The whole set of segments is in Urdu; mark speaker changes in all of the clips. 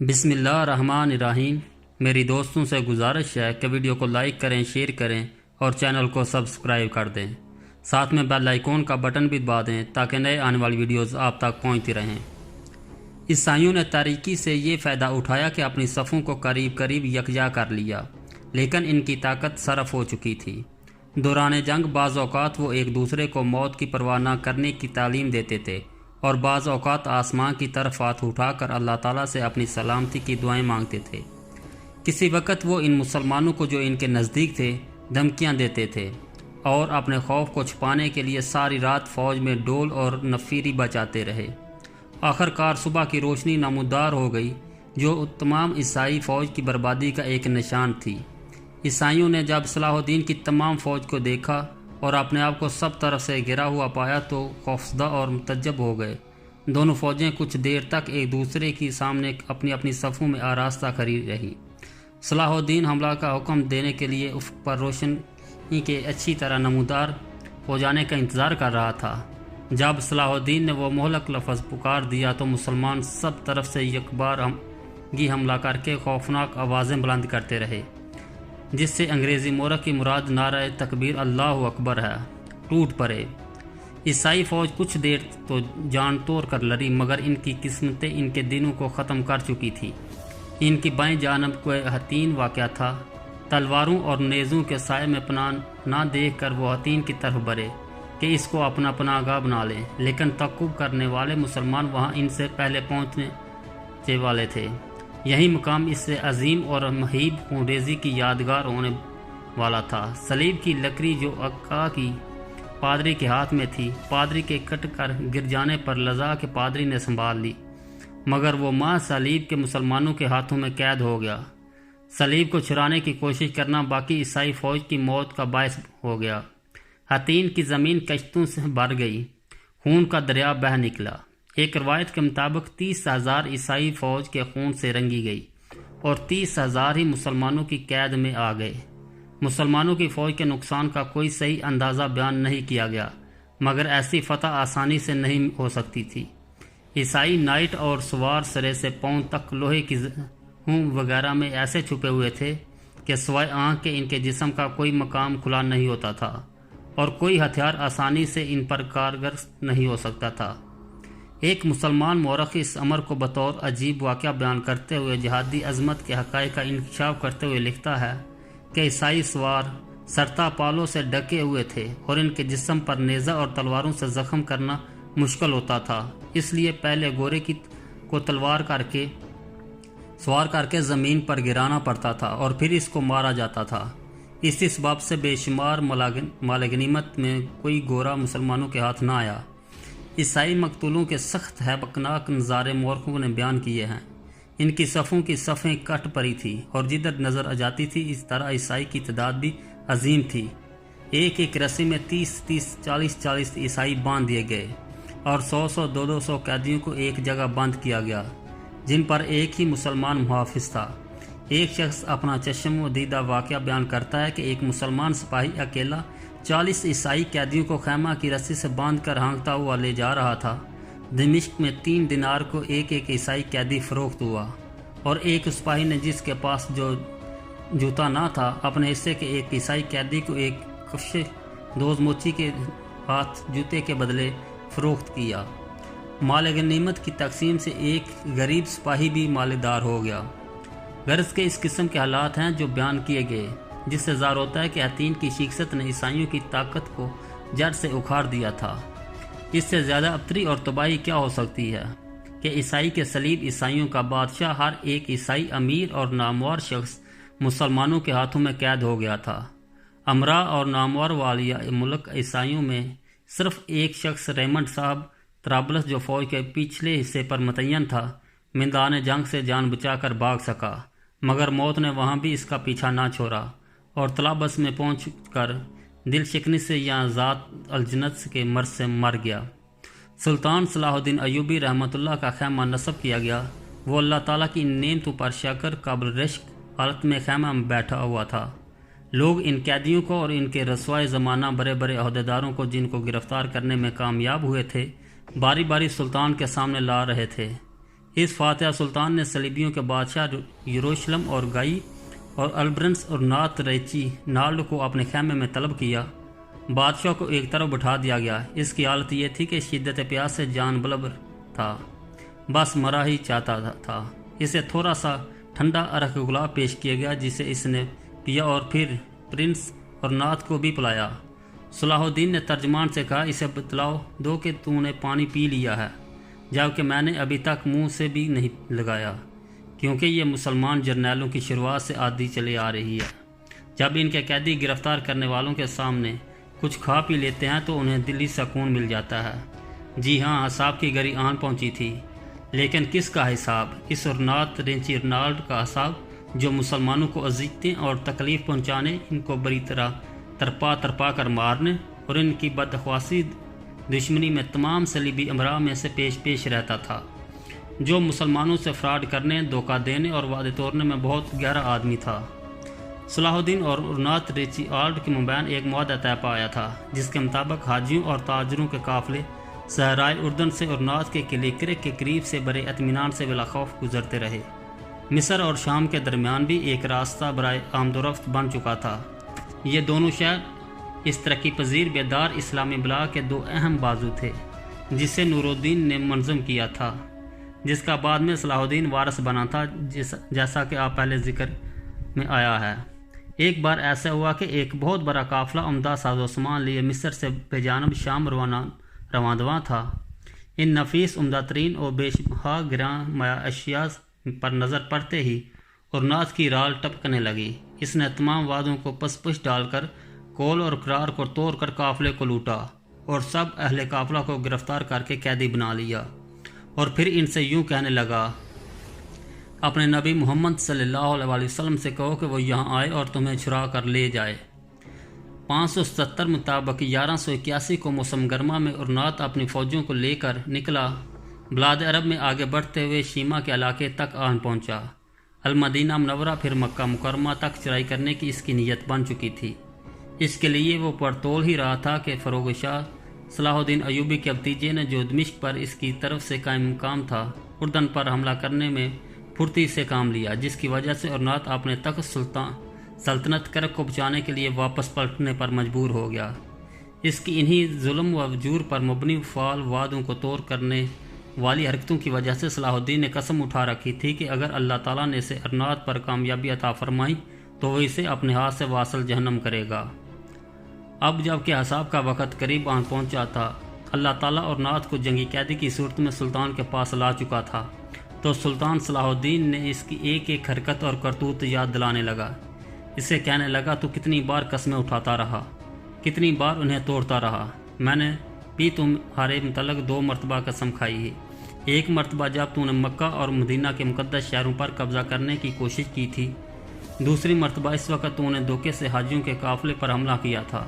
Speaker 1: بسم اللہ الرحمن الرحیم۔ میری دوستوں سے گزارش ہے کہ ویڈیو کو لائک کریں، شیئر کریں اور چینل کو سبسکرائب کر دیں، ساتھ میں بیل آئیکن کا بٹن بھی دبا دیں تاکہ نئے آنے والی ویڈیوز آپ تک پہنچتی رہیں۔ عیسائیوں نے تاریکی سے یہ فائدہ اٹھایا کہ اپنی صفوں کو قریب یکجا کر لیا، لیکن ان کی طاقت صرف ہو چکی تھی۔ دوران جنگ بعض اوقات وہ ایک دوسرے کو موت کی پرواہ نہ کرنے کی تعلیم دیتے تھے اور بعض اوقات آسمان کی طرف ہاتھ اٹھا کر اللہ تعالیٰ سے اپنی سلامتی کی دعائیں مانگتے تھے۔ کسی وقت وہ ان مسلمانوں کو جو ان کے نزدیک تھے دھمکیاں دیتے تھے اور اپنے خوف کو چھپانے کے لیے ساری رات فوج میں ڈول اور نفیری بچاتے رہے۔ آخرکار صبح کی روشنی نمودار ہو گئی جو تمام عیسائی فوج کی بربادی کا ایک نشان تھی۔ عیسائیوں نے جب صلاح الدین کی تمام فوج کو دیکھا اور اپنے آپ کو سب طرف سے گھرا ہوا پایا تو خوفزدہ اور متعجب ہو گئے۔ دونوں فوجیں کچھ دیر تک ایک دوسرے کی سامنے اپنی صفوں میں آراستہ کھڑی رہی۔ صلاح الدین حملہ کا حکم دینے کے لیے افق پر روشنی کے اچھی طرح نمودار ہو جانے کا انتظار کر رہا تھا۔ جب صلاح الدین نے وہ مہلک لفظ پکار دیا تو مسلمان سب طرف سے یکبار حملہ کر کے خوفناک آوازیں بلند کرتے رہے، جس سے انگریزی مورخ کی مراد نعرہ تکبیر اللہ اکبر ہے، ٹوٹ پڑے۔ عیسائی فوج کچھ دیر تو جان توڑ کر لڑی، مگر ان کی قسمتیں ان کے دنوں کو ختم کر چکی تھی۔ ان کی بائیں جانب کوئی حتین واقع تھا۔ تلواروں اور نیزوں کے سائے میں پناہ نہ دیکھ کر وہ حتین کی طرف بڑھے کہ اس کو اپنا پناہ گاہ بنا لیں، لیکن تعقب کرنے والے مسلمان وہاں ان سے پہلے پہنچنے والے تھے۔ یہی مقام اس سے عظیم اور مہیب خونریزی کی یادگار ہونے والا تھا۔ صلیب کی لکڑی جو عقا کی پادری کے ہاتھ میں تھی، پادری کے کٹ کر گر جانے پر لذا کے پادری نے سنبھال لی، مگر وہ ماں صلیب کے مسلمانوں کے ہاتھوں میں قید ہو گیا۔ صلیب کو چھڑانے کی کوشش کرنا باقی عیسائی فوج کی موت کا باعث ہو گیا۔ حتین کی زمین کشتوں سے بھر گئی، خون کا دریا بہہ نکلا۔ ایک روایت کے مطابق 30,000 عیسائی فوج کے خون سے رنگی گئی اور 30,000 ہی مسلمانوں کی قید میں آ گئے۔ مسلمانوں کی فوج کے نقصان کا کوئی صحیح اندازہ بیان نہیں کیا گیا، مگر ایسی فتح آسانی سے نہیں ہو سکتی تھی۔ عیسائی نائٹ اور سوار سرے سے پاؤں تک لوہے کی ہوں وغیرہ میں ایسے چھپے ہوئے تھے کہ سوائے آنکھ کے ان کے جسم کا کوئی مقام کھلا نہیں ہوتا تھا اور کوئی ہتھیار آسانی سے ان پر کارگر نہیں ہو سکتا تھا۔ ایک مسلمان مورخ اس امر کو بطور عجیب واقعہ بیان کرتے ہوئے جہادی عظمت کے حقائق کا انکشاف کرتے ہوئے لکھتا ہے کہ عیسائی سوار سرتا پالوں سے ڈکے ہوئے تھے اور ان کے جسم پر نیزہ اور تلواروں سے زخم کرنا مشکل ہوتا تھا، اس لیے پہلے گھوڑے کو تلوار سوار کر کے زمین پر گرانا پڑتا تھا اور پھر اس کو مارا جاتا تھا۔ اس سبب سے بے شمار مال غنیمت میں کوئی گھوڑا مسلمانوں کے ہاتھ نہ آیا۔ عیسائی مقتولوں کے سخت ہیبتناک نظارے مورخوں نے بیان کیے ہیں۔ ان کی صفوں کی صفیں کٹ پڑی تھی اور جدھر نظر جاتی تھی اس طرح عیسائی کی تعداد بھی عظیم تھی۔ ایک رسی میں 30 عیسائی باندھ دیے گئے اور 100 200 قیدیوں کو ایک جگہ بند کیا گیا، جن پر ایک ہی مسلمان محافظ تھا۔ ایک شخص اپنا چشم و دیدہ واقعہ بیان کرتا ہے کہ ایک مسلمان سپاہی اکیلا 40 عیسائی قیدیوں کو خیمہ کی رسی سے باندھ کر ہانکتا ہوا لے جا رہا تھا۔ دمشق میں 3 دینار کو ایک عیسائی قیدی فروخت ہوا اور ایک سپاہی نے جس کے پاس جو جوتا نہ تھا اپنے حصے کے ایک عیسائی قیدی کو ایک کفش دوز موچی کے ہاتھ جوتے کے بدلے فروخت کیا۔ مال غنیمت کی تقسیم سے ایک غریب سپاہی بھی مالدار ہو گیا۔ غرض کے اس قسم کے حالات ہیں جو بیان کیے گئے، جس سے ظاہر ہوتا ہے کہ حتین کی شخصیت نے عیسائیوں کی طاقت کو جڑ سے اکھاڑ دیا تھا۔ اس سے زیادہ ابتری اور تباہی کیا ہو سکتی ہے کہ عیسائی کے صلیب عیسائیوں کا بادشاہ ہر ایک عیسائی امیر اور نامور شخص مسلمانوں کے ہاتھوں میں قید ہو گیا تھا۔ امرا اور نامور والیہ ملک عیسائیوں میں صرف ایک شخص ریمنڈ صاحب طرابلس جو فوج کے پچھلے حصے پر متعین تھا میدان جنگ سے جان بچا کر بھاگ سکا، مگر موت نے وہاں بھی اس کا پیچھا نہ چھوڑا اور طرابلس میں پہنچ کر دل شکنی سے یا ذات الجنت کے مرض سے مر گیا۔ سلطان صلاح الدین ایوبی رحمۃ اللہ کا خیمہ نصب کیا گیا۔ وہ اللہ تعالیٰ کی نعمتوں پر شکر قابل رشک حالت میں خیمہ میں بیٹھا ہوا تھا۔ لوگ ان قیدیوں کو اور ان کے رسوائے زمانہ بڑے عہدیداروں کو جن کو گرفتار کرنے میں کامیاب ہوئے تھے باری باری سلطان کے سامنے لا رہے تھے۔ اس فاتحہ سلطان نے صلیبیوں کے بادشاہ یروشلم اور گائی اور البرنس اور نات ریچی نالڈ کو اپنے خیمے میں طلب کیا۔ بادشاہ کو ایک طرف بٹھا دیا گیا۔ اس کی حالت یہ تھی کہ شدت پیاس سے جان بلبر تھا، بس مرا ہی چاہتا تھا۔ اسے تھوڑا سا ٹھنڈا عرق گلاب پیش کیا گیا جسے اس نے پیا اور پھر پرنس اور نات کو بھی پلایا۔ صلاح الدین نے ترجمان سے کہا، اسے بتلاؤ دو کہ تو نے پانی پی لیا ہے، جبکہ میں نے ابھی تک منہ سے بھی نہیں لگایا، کیونکہ یہ مسلمان جرنیلوں کی شروعات سے عادی چلی آ رہی ہے۔ جب ان کے قیدی گرفتار کرنے والوں کے سامنے کچھ کھا پی لیتے ہیں تو انہیں دلی سکون مل جاتا ہے۔ جی ہاں، حساب کی گھڑی آن پہنچی تھی، لیکن کس کا حساب؟ اس اور نات رینچی رنالڈ کا حساب، جو مسلمانوں کو اذیتیں اور تکلیف پہنچانے، ان کو بری طرح ترپا کر مارنے اور ان کی بدخواسی دشمنی میں تمام صلیبی امراء میں سے پیش رہتا تھا، جو مسلمانوں سے فراڈ کرنے، دھوکہ دینے اور وعدے توڑنے میں بہت گہرا آدمی تھا۔ صلاح الدین اور نات ریچی آلڈ کے مابین ایک معاہدہ طے پایا تھا، جس کے مطابق حاجیوں اور تاجروں کے قافلے صحرائے اردن سے اور نات کے قلعے کرک کے قریب سے بڑے اطمینان سے بلا خوف گزرتے رہے۔ مصر اور شام کے درمیان بھی ایک راستہ برائے آمد و رفت بن چکا تھا۔ یہ دونوں شہر اس ترقی پذیر بیدار اسلامی بلا کے دو اہم بازو تھے، جسے نور الدین نے منظم کیا تھا، جس کا بعد میں صلاح الدین وارث بنا تھا، جیسا کہ آپ پہلے ذکر میں آیا ہے۔ ایک بار ایسا ہوا کہ ایک بہت بڑا قافلہ عمدہ ساز و سامان لیے مصر سے بجانب شام رواں تھا۔ ان نفیس، عمدہ ترین اور بے بہا گراں مایہ اشیاء پر نظر پڑتے ہی اور نات کی رال ٹپکنے لگی۔ اس نے تمام وعدوں کو پس پش ڈال کر، کول اور قرار کو توڑ کر قافلے کو لوٹا اور سب اہل قافلہ کو گرفتار کر کے قیدی بنا لیا، اور پھر ان سے یوں کہنے لگا، اپنے نبی محمد صلی اللہ علیہ وسلم سے کہو کہ وہ یہاں آئے اور تمہیں چھڑا کر لے جائے۔ 570 مطابق 1181 کو موسم گرما میں اور نات اپنی فوجوں کو لے کر نکلا۔ بلاد عرب میں آگے بڑھتے ہوئے شیما کے علاقے تک آن پہنچا۔ المدینہ منورہ پھر مکہ مکرمہ تک چڑھائی کرنے کی اس کی نیت بن چکی تھی۔ اس کے لیے وہ پڑتول ہی رہا تھا کہ فروغ شاہ صلاح الدین ایوبی کے بھتیجے نے، جو دمشق پر اس کی طرف سے قائم مقام تھا، اردن پر حملہ کرنے میں پھرتی سے کام لیا، جس کی وجہ سے اورنات اپنے تخت سلطنت کرک کو بچانے کے لیے واپس پلٹنے پر مجبور ہو گیا۔ اس کی انہی ظلم و جور پر مبنی فعال وعدوں کو توڑ کرنے والی حرکتوں کی وجہ سے صلاح الدین نے قسم اٹھا رکھی تھی کہ اگر اللہ تعالیٰ نے اسے اورنات پر کامیابی عطا فرمائی تو وہ اسے اپنے ہاتھ سے واصل جہنم کرے گا۔ اب جب کہ حساب کا وقت قریب آن پہنچا تھا، اللہ تعالیٰ اورنات کو جنگی قیدی کی صورت میں سلطان کے پاس لا چکا تھا، تو سلطان صلاح الدین نے اس کی ایک ایک حرکت اور کرتوت یاد دلانے لگا۔ اسے کہنے لگا، تو کتنی بار قسمیں اٹھاتا رہا، کتنی بار انہیں توڑتا رہا۔ میں نے بھی تمہارے متعلق 2 مرتبہ قسم کھائی ہے۔ ایک مرتبہ جب تو نے مکہ اور مدینہ کے مقدس شہروں پر قبضہ کرنے کی کوشش کی تھی، دوسری مرتبہ اس وقت تو نے دھوکے سے حاجیوں کے قافلے پر حملہ کیا تھا۔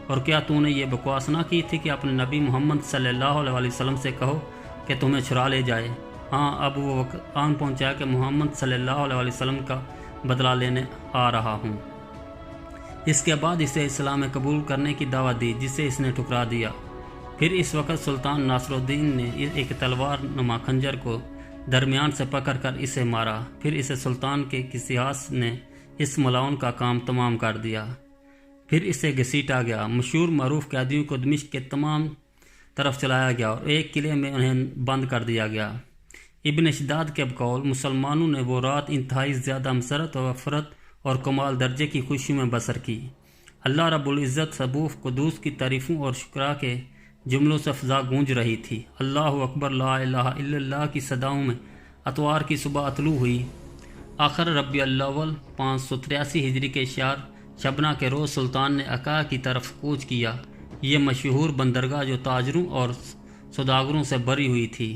Speaker 1: اور کیا تو نے یہ بکواس نہ کی تھی کہ اپنے نبی محمد صلی اللہ علیہ وسلم سے کہو کہ تمہیں چھڑا لے جائے؟ ہاں، اب وہ وقت آن پہنچا کہ محمد صلی اللہ علیہ وسلم کا بدلہ لینے آ رہا ہوں۔ اس کے بعد اسے اسلام قبول کرنے کی دعوت دی، جسے اس نے ٹھکرا دیا۔ پھر اس وقت سلطان ناصر الدین نے ایک تلوار نما خنجر کو درمیان سے پکڑ کر اسے مارا۔ پھر اسے سلطان کے کسی ہاتھ نے اس ملاؤن کا کام تمام کر دیا۔ پھر اسے گھسیٹا گیا۔ مشہور معروف قیدیوں کو دمشق کے تمام طرف چلایا گیا اور ایک قلعے میں انہیں بند کر دیا گیا۔ ابن شداد کے بقول مسلمانوں نے وہ رات انتہائی زیادہ مسرت و وفرت اور کمال درجے کی خوشی میں بسر کی۔ اللہ رب العزت سبوف قدوس کی تعریفوں اور شکرا کے جملوں سے فضا گونج رہی تھی۔ اللہ اکبر، لا الہ الا اللہ کی صداؤں میں اتوار کی صبح طلوع ہوئی۔ آخر ربیع الاول 583 ہجری کے شبنا کے روز سلطان نے عکا کی طرف کوچ کیا۔ یہ مشہور بندرگاہ جو تاجروں اور سوداگروں سے بھری ہوئی تھی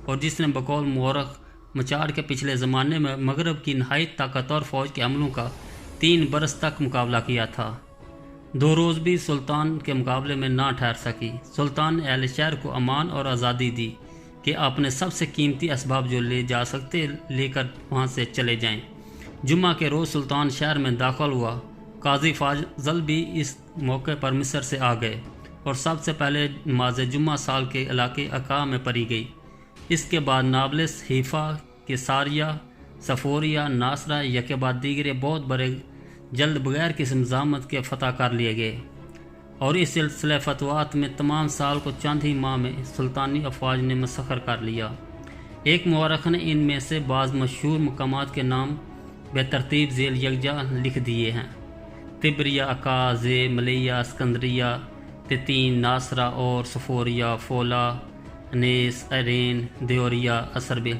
Speaker 1: اور جس نے بقول مورخ مچاڑ کے پچھلے زمانے میں مغرب کی نہایت طاقتور فوج کے حملوں کا 3 برس تک مقابلہ کیا تھا، 2 روز بھی سلطان کے مقابلے میں نہ ٹھہر سکی۔ سلطان نے اہل شہر کو امان اور آزادی دی کہ اپنے سب سے قیمتی اسباب جو لے جا سکتے لے کر وہاں سے چلے جائیں۔ جمعہ کے روز سلطان شہر میں داخل ہوا۔ قاضی فاضل بھی اس موقع پر مصر سے آ گئے اور سب سے پہلے نماز جمعہ سال کے علاقے عکا میں پڑھی گئی۔ اس کے بعد نابلس، حیفا، کیساریہ، صفوریہ، ناصرہ یکے بعد دیگر بہت بڑے جلد بغیر کسی مزاحمت کے فتح کر لیے گئے، اور اس سلسلہ فتوحات میں تمام سال کو چند ہی ماہ میں سلطانی افواج نے مسخر کر لیا۔ ایک مورخ نے ان میں سے بعض مشہور مقامات کے نام بے ترتیب ذیل یکجا لکھ دیے ہیں: تبریہ، عکا، زے، ملیہ، اسکندریہ، تتین، ناصرہ اور صفوریہ، فولا، انیس، ایرین، دیوریہ، اسربل،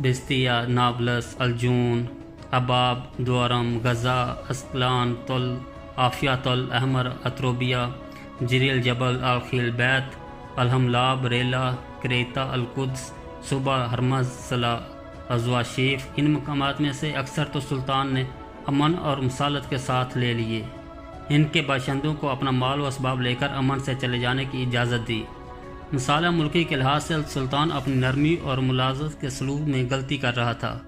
Speaker 1: بستیہ، نابلس، الجون، اباب، دورم، غزہ، اسقلان، تل، عافیہ تل، احمر، اتروبیہ، جریل جبل، الخیل بیت، الحملاب، ریلا، کریتا، القدس، صوبہ، ہرمز، صلاح، ازوا، شیف۔ ان مقامات میں سے اکثر تو سلطان نے امن اور مسالت کے ساتھ لے لیے۔ ان کے باشندوں کو اپنا مال و اسباب لے کر امن سے چلے جانے کی اجازت دی۔ مصالح ملکی کے لحاظ سے سلطان اپنی نرمی اور ملاحظت کے سلوک میں غلطی کر رہا تھا۔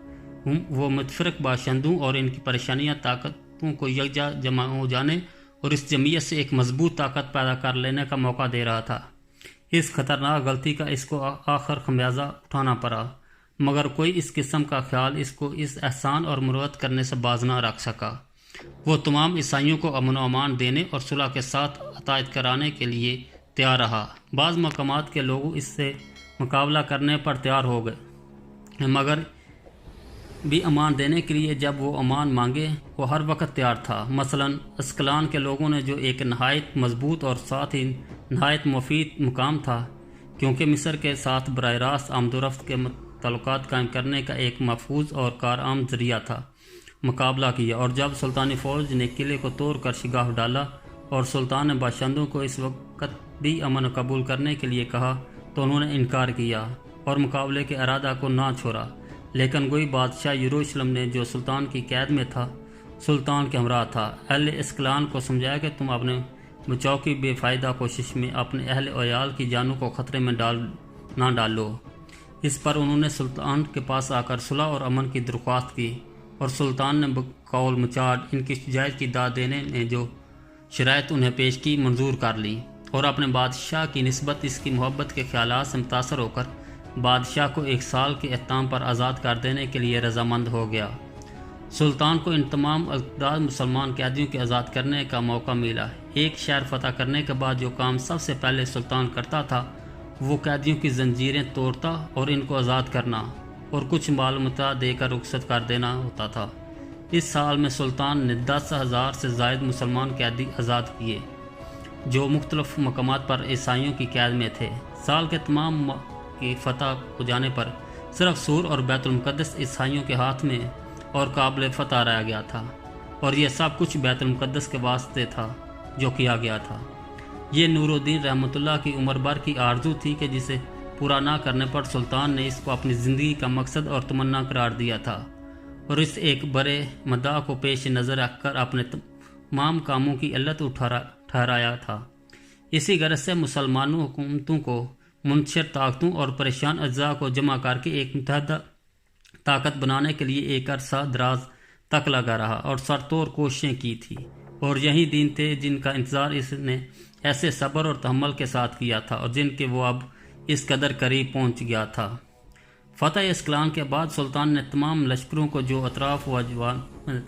Speaker 1: وہ متفرق باشندوں اور ان کی پریشانیاں طاقتوں کو یکجا جمع ہو جانے اور اس جمعیت سے ایک مضبوط طاقت پیدا کر لینے کا موقع دے رہا تھا۔ اس خطرناک غلطی کا اس کو آخر خمیازہ اٹھانا پڑا، مگر کوئی اس قسم کا خیال اس کو اس احسان اور مروت کرنے سے باز نہ رکھ سکا۔ وہ تمام عیسائیوں کو امن و امان دینے اور صلح کے ساتھ عطیت کرانے کے لیے تیار رہا۔ بعض مقامات کے لوگ اس سے مقابلہ کرنے پر تیار ہو گئے، مگر بھی امان دینے کے لیے جب وہ امان مانگے وہ ہر وقت تیار تھا۔ مثلا اسقلان کے لوگوں نے، جو ایک نہایت مضبوط اور ساتھ ہی نہایت مفید مقام تھا، کیونکہ مصر کے ساتھ براہ راست آمد و رفت کے تعلقات قائم کرنے کا ایک محفوظ اور کارآمد ذریعہ تھا، مقابلہ کیا، اور جب سلطانی فوج نے قلعے کو توڑ کر شگاف ڈالا اور سلطان نے باشندوں کو اس وقت بھی امن قبول کرنے کے لیے کہا تو انہوں نے انکار کیا اور مقابلے کے ارادہ کو نہ چھوڑا۔ لیکن گوئی بادشاہ یروشلم نے، جو سلطان کی قید میں تھا، سلطان کے ہمراہ تھا، اہل اسقلان کو سمجھایا کہ تم اپنے بچاؤ کی بے فائدہ کوشش میں اپنے اہل و عیال کی جانوں کو خطرے میں نہ ڈالو۔ اس پر انہوں نے سلطان کے پاس آ کر صلح اور امن کی درخواست کی، اور سلطان نے بقول مچاٹ ان کی شجاعت کی داد دینے نے جو شرائط انہیں پیش کی منظور کر لی، اور اپنے بادشاہ کی نسبت اس کی محبت کے خیالات سے متاثر ہو کر بادشاہ کو 1 سال کے احتام پر آزاد کر دینے کے لیے رضامند ہو گیا۔ سلطان کو ان تمام القدار مسلمان قیدیوں کے آزاد کرنے کا موقع ملا۔ ایک شہر فتح کرنے کے بعد جو کام سب سے پہلے سلطان کرتا تھا وہ قیدیوں کی زنجیریں توڑتا اور ان کو آزاد کرنا اور کچھ مال متاع دے کر رخصت کر دینا ہوتا تھا۔ اس سال میں سلطان نے 10,000 سے زائد مسلمان قیدی آزاد کیے جو مختلف مقامات پر عیسائیوں کی قید میں تھے۔ سال کے تمام کی فتح ہو جانے پر صرف سور اور بیت المقدس عیسائیوں کے ہاتھ میں اور قابل فتح رہ گیا تھا، اور یہ سب کچھ بیت المقدس کے واسطے تھا جو کیا گیا تھا۔ یہ نور الدین رحمۃ اللہ کی عمر بھر کی آرزو تھی کہ جسے پورا نہ کرنے پر سلطان نے اس کو اپنی زندگی کا مقصد اور تمنا قرار دیا تھا، اور اس ایک بڑے مدعا کو پیش نظر رکھ کر اپنے تمام کاموں کی علت ٹھہرایا تھا۔ اسی غرض سے مسلمانوں حکومتوں کو منتشر طاقتوں اور پریشان اجزاء کو جمع کر کے ایک متحدہ طاقت بنانے کے لیے ایک عرصہ دراز تک لگا رہا اور سر توڑ کوششیں کی تھی، اور یہی دن تھے جن کا انتظار اس نے ایسے صبر اور تحمل کے ساتھ کیا تھا اور جن کے وہ اب اس قدر قریب پہنچ گیا تھا۔ فتح اسقلان کے بعد سلطان نے تمام لشکروں کو جو اطراف و اجوان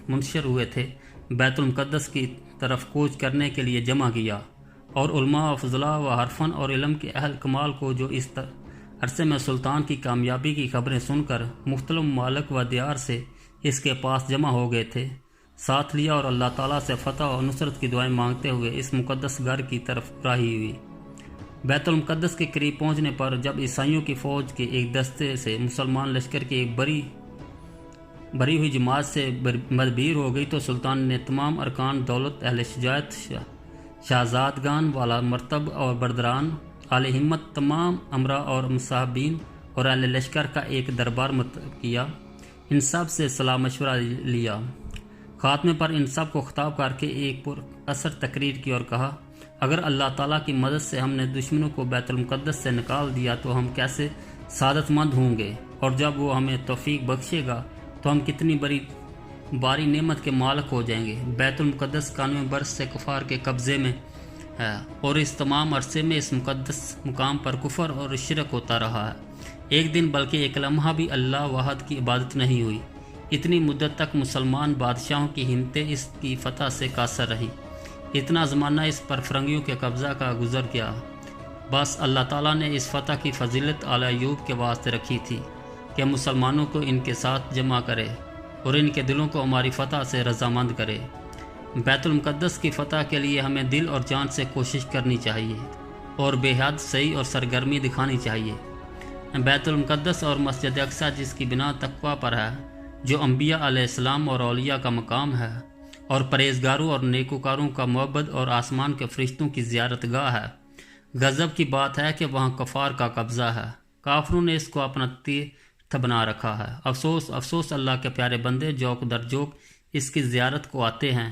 Speaker 1: منتشر ہوئے تھے بیت المقدس کی طرف کوچ کرنے کے لیے جمع کیا، اور علماء و فضلاء و حرفن اور علم کے اہل کمال کو جو اس عرصے میں سلطان کی کامیابی کی خبریں سن کر مختلف ممالک و دیار سے اس کے پاس جمع ہو گئے تھے، ساتھ لیا اور اللہ تعالیٰ سے فتح و نصرت کی دعائیں مانگتے ہوئے اس مقدس گھر کی طرف راہی ہوئی۔ بیت المقدس کے قریب پہنچنے پر جب عیسائیوں کی فوج کے ایک دستے سے مسلمان لشکر کی ایک بری ہوئی جماعت سے مدبیر ہو گئی تو سلطان نے تمام ارکان دولت، اہل شجاعت، شہزادگان، والا مرتب اور بردران، اہل ہمت، تمام امراء اور مصاحبین اور اہل لشکر کا ایک دربار مرتب کیا۔ ان سب سے صلاح مشورہ لیا۔ خاتمے پر ان سب کو خطاب کر کے ایک پر اثر تقریر کی اور کہا، اگر اللہ تعالیٰ کی مدد سے ہم نے دشمنوں کو بیت المقدس سے نکال دیا تو ہم کیسے سعادت مند ہوں گے، اور جب وہ ہمیں توفیق بخشے گا تو ہم کتنی باری نعمت کے مالک ہو جائیں گے۔ بیت المقدس 91 برس سے کفار کے قبضے میں ہے، اور اس تمام عرصے میں اس مقدس مقام پر کفر اور شرک ہوتا رہا ہے۔ ایک دن بلکہ ایک لمحہ بھی اللہ واحد کی عبادت نہیں ہوئی۔ اتنی مدت تک مسلمان بادشاہوں کی ہمتیں اس کی فتح سے قاصر رہی۔ اتنا زمانہ اس پر فرنگیوں کے قبضہ کا گزر گیا۔ بس اللہ تعالیٰ نے اس فتح کی فضیلت آل ایوب کے واسطے رکھی تھی کہ مسلمانوں کو ان کے ساتھ جمع کرے اور ان کے دلوں کو ہماری فتح سے رضامند کرے۔ بیت المقدس کی فتح کے لیے ہمیں دل اور جان سے کوشش کرنی چاہیے اور بے حد صحیح اور سرگرمی دکھانی چاہیے۔ بیت المقدس اور مسجد اقصی جس کی بنا تقویٰ پر ہے، جو انبیاء علیہ السلام اور اولیاء کا مقام ہے، اور پرہیزگاروں اور نیکوکاروں کا معبد اور آسمان کے فرشتوں کی زیارت گاہ ہے۔ غضب کی بات ہے کہ وہاں کفار کا قبضہ ہے۔ کافروں نے اس کو اپنا تیرتھ بنا رکھا ہے۔ افسوس افسوس اللہ کے پیارے بندے جوک در جوک اس کی زیارت کو آتے ہیں۔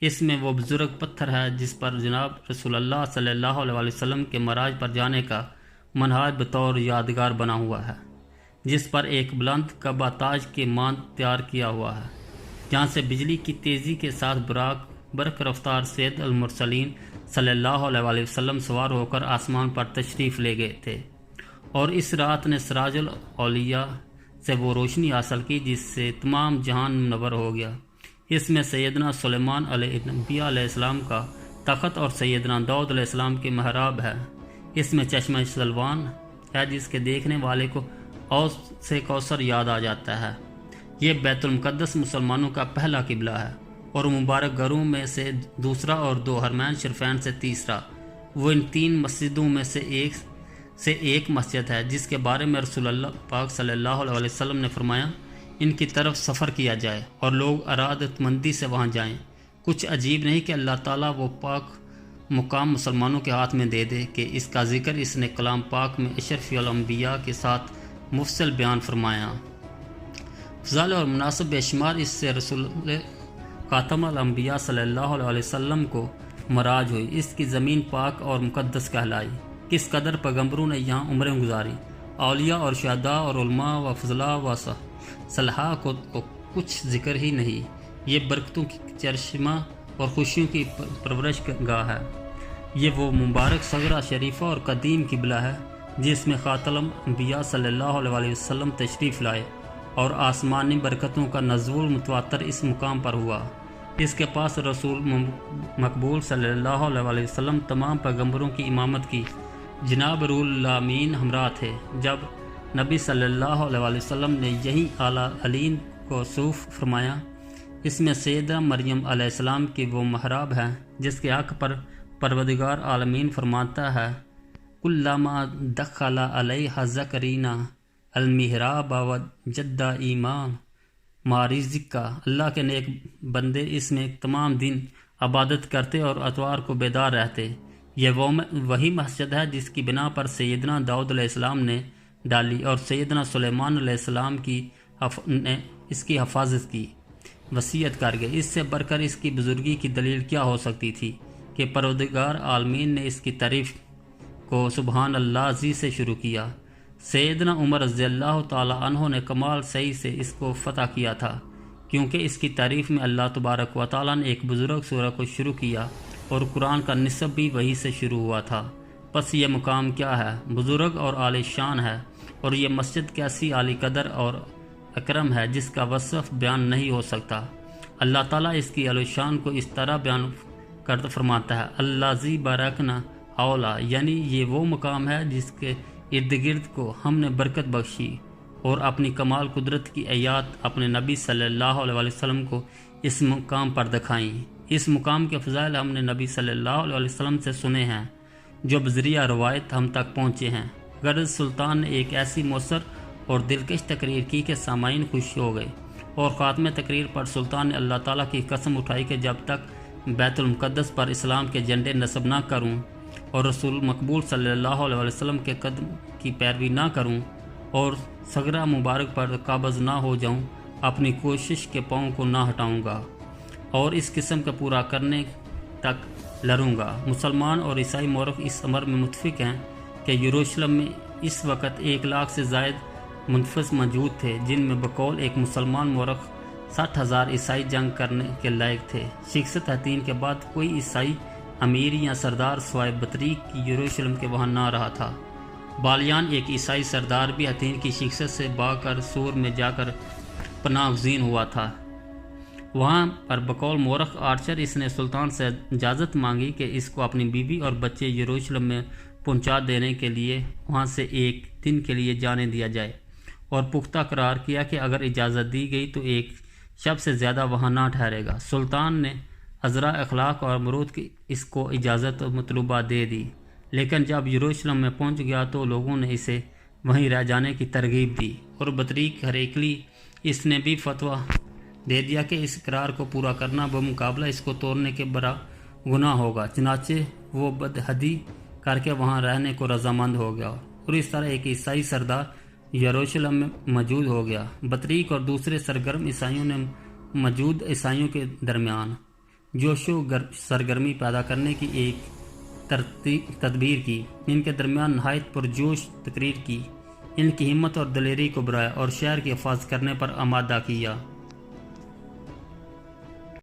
Speaker 1: اس میں وہ بزرگ پتھر ہے جس پر جناب رسول اللہ صلی اللہ علیہ وسلم کے معراج پر جانے کا منہاج بطور یادگار بنا ہوا ہے، جس پر ایک بلند قبہ تاج کے مانند تیار کیا ہوا ہے، جہاں سے بجلی کی تیزی کے ساتھ برق رفتار سید المرسلین صلی اللہ علیہ وسلم سوار ہو کر آسمان پر تشریف لے گئے تھے، اور اس رات نے سراج الاولیاء سے وہ روشنی حاصل کی جس سے تمام جہان منور ہو گیا۔ اس میں سیدنا سلیمان علیہ انبیاء علیہ السلام کا تخت اور سیدنا داؤد علیہ السلام کی محراب ہے۔ اس میں چشمہ سلوان ہے جس کے دیکھنے والے کو اوس سے کوثر یاد آ جاتا ہے۔ یہ بیت المقدس مسلمانوں کا پہلا قبلہ ہے اور مبارک گھروں میں سے دوسرا اور دو حرمین شریفین سے تیسرا۔ وہ ان تین مسجدوں میں سے ایک مسجد ہے جس کے بارے میں رسول اللہ پاک صلی اللہ علیہ وسلم نے فرمایا ان کی طرف سفر کیا جائے اور لوگ ارادت مندی سے وہاں جائیں۔ کچھ عجیب نہیں کہ اللہ تعالیٰ وہ پاک مقام مسلمانوں کے ہاتھ میں دے دے کہ اس کا ذکر اس نے کلام پاک میں اشرف الانبیاء کے ساتھ مفصل بیان فرمایا۔ فضائل اور مناسب بے شمار اس سے رسول خاتم الانبیاء صلی اللہ علیہ وسلم کو معراج ہوئی۔ اس کی زمین پاک اور مقدس کہلائی۔ کس قدر پیغمبروں نے یہاں عمریں گزاری۔ اولیاء اور شہداء اور علماء و فضلاء و صلحاء کو کچھ ذکر ہی نہیں۔ یہ برکتوں کی چرشمہ اور خوشیوں کی پرورش گاہ ہے۔ یہ وہ مبارک صغرا شریفہ اور قدیم قبلہ ہے جس میں خاتم الانبیاء صلی اللہ علیہ وسلم تشریف لائے اور آسمانی برکتوں کا نزول متواتر اس مقام پر ہوا۔ اس کے پاس رسول مقبول صلی اللہ علیہ وسلم تمام پیغمبروں کی امامت کی جناب روح الامین ہمراہ تھے۔ جب نبی صلی اللہ علیہ وسلم نے یہی اعلیٰ علین کو صوف فرمایا، اس میں سیدہ مریم علیہ السلام کی وہ محراب ہے جس کے حق پر پروردگار عالمین فرماتا ہے کلما دخل علیہ زکریا المحراب وجد ایمان مارزق کا۔ اللہ کے نیک بندے اس میں تمام دن عبادت کرتے اور اتوار کو بیدار رہتے۔ یہ وہی مسجد ہے جس کی بنا پر سیدنا داؤد علیہ السلام نے ڈالی اور سیدنا سلیمان علیہ السلام نے اس کی حفاظت کی، وصیت کر گئے۔ اس سے بڑھ کر اس کی بزرگی کی دلیل کیا ہو سکتی تھی کہ پروردگار عالمین نے اس کی تعریف کو سبحان اللہ عزیز سے شروع کیا۔ سیدنا عمر رضی اللہ تعالی عنہ نے کمال صحیح سے اس کو فتح کیا تھا، کیونکہ اس کی تعریف میں اللہ تبارک و تعالی نے ایک بزرگ سورہ کو شروع کیا اور قرآن کا نصب بھی وہی سے شروع ہوا تھا۔ پس یہ مقام کیا ہے، بزرگ اور عالی شان ہے، اور یہ مسجد کیسی عالی قدر اور اکرم ہے جس کا وصف بیان نہیں ہو سکتا۔ اللہ تعالیٰ اس کی عالی شان کو اس طرح بیان کرتا فرماتا ہے اللہ زی بارکنا اولا، یعنی یہ وہ مقام ہے جس کے ارد گرد کو ہم نے برکت بخشی اور اپنی کمال قدرت کی آیات اپنے نبی صلی اللہ علیہ وسلم کو اس مقام پر دکھائیں۔ اس مقام کے فضائل ہم نے نبی صلی اللہ علیہ وسلم سے سنے ہیں جو بذریعہ روایت ہم تک پہنچے ہیں۔ غرض سلطان نے ایک ایسی مؤثر اور دلکش تقریر کی کہ سامعین خوش ہو گئے، اور خاتمہ تقریر پر سلطان نے اللہ تعالیٰ کی قسم اٹھائی کہ جب تک بیت المقدس پر اسلام کے جھنڈے نصب نہ کروں اور رسول مقبول صلی اللہ علیہ وسلم کے قدم کی پیروی نہ کروں اور صغرا مبارک پر قابض نہ ہو جاؤں، اپنی کوشش کے پاؤں کو نہ ہٹاؤں گا اور اس قسم کا پورا کرنے تک لڑوں گا۔ مسلمان اور عیسائی مورخ اس امر میں متفق ہیں کہ یروشلم میں اس وقت 1 لاکھ سے زائد منفذ موجود تھے، جن میں بقول ایک مسلمان مورخ 60,000 عیسائی جنگ کرنے کے لائق تھے۔ شکست حتین کے بعد کوئی عیسائی امیر یا سردار سوائے بطریق کی یروشلم کے وہاں نہ رہا تھا، بالیان ایک عیسائی سردار بھی حتین کی شخصیت سے باغ کر سور میں جا کر پناہ گزین ہوا تھا۔ وہاں پر بقول مورخ آرچر اس نے سلطان سے اجازت مانگی کہ اس کو اپنی بیوی اور بچے یروشلم میں پہنچا دینے کے لیے وہاں سے ایک دن کے لیے جانے دیا جائے، اور پختہ قرار کیا کہ اگر اجازت دی گئی تو ایک شب سے زیادہ وہاں نہ ٹھہرے گا۔ سلطان نے عذرا اخلاق اور مرود کی اس کو اجازت مطلوبہ دے دی، لیکن جب یروشلم میں پہنچ گیا تو لوگوں نے اسے وہیں رہ جانے کی ترغیب دی، اور بطریق ہریکلی اس نے بھی فتویٰ دے دیا کہ اس اقرار کو پورا کرنا بمقابلہ اس کو توڑنے کے برا گناہ ہوگا۔ چنانچہ وہ بدحدی کر کے وہاں رہنے کو رضامند ہو گیا، اور اس طرح ایک عیسائی سردار یروشلم میں موجود ہو گیا۔ بطریق اور دوسرے سرگرم عیسائیوں نے موجود عیسائیوں کے درمیان جوش و سرگرمی پیدا کرنے کی ایک تدبیر کی، ان کے درمیان نہایت پرجوش تقریر کی، ان کی ہمت اور دلیری کو بڑھایا اور شہر کی حفاظت کرنے پر آمادہ کیا۔